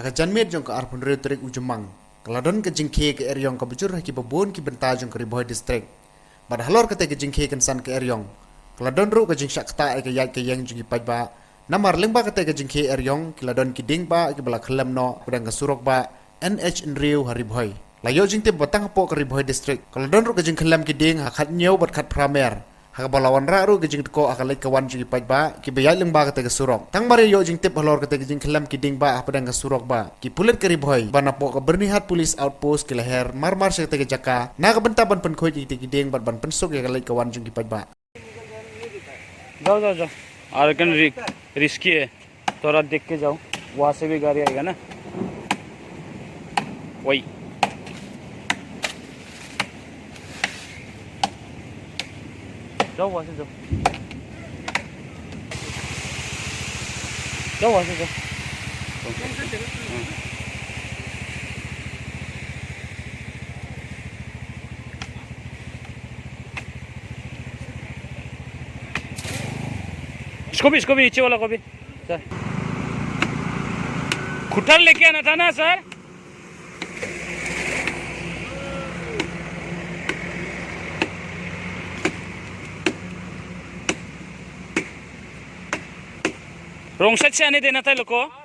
Haka janmet jong ka arpun retorik ujumang. Keladon ke jingke ke eryong ka bujur haki babon ki benta jong ka riboy district. Bad halor kate ke jingke kan san ke eryong. Keladon ru ke jing syakta ke yai ke yang jungi pajba. Namar lengba kate ke jingke eryong keladon ki ding ba ke bala kelam no kudang ke surok ba NH in riu hariboy. Layo jing te batang po ke riboy district. Keladon ru ke jing kelam ki ding hakat nyau bat kat pramer. Haka balawan ra ru ke jing teko akalai kawan jungi pajba ki bayai lengba kate ke surok. Tang mari yo jing te halor kate ke jing kelam ki ding ba apa ke surok ba. Ki pulet ke riboy bana po ke bernihat police outpost ke leher mar se ke jaka. Na ke benta ban pen khoi ki ding bat ban pensuk ya akalai kawan jungi pajba. जाओ जाओ जाओ आरकन रिस्की है थोड़ा देख के जाओ वहां से भी गाड़ी आएगा ना वही जाओ वहां से जाओ जाओ वहां से जाओ इसको भी नीचे वाला को भी सर खुटर लेके आना था ना सर रोंग साइड से आने देना था लोग को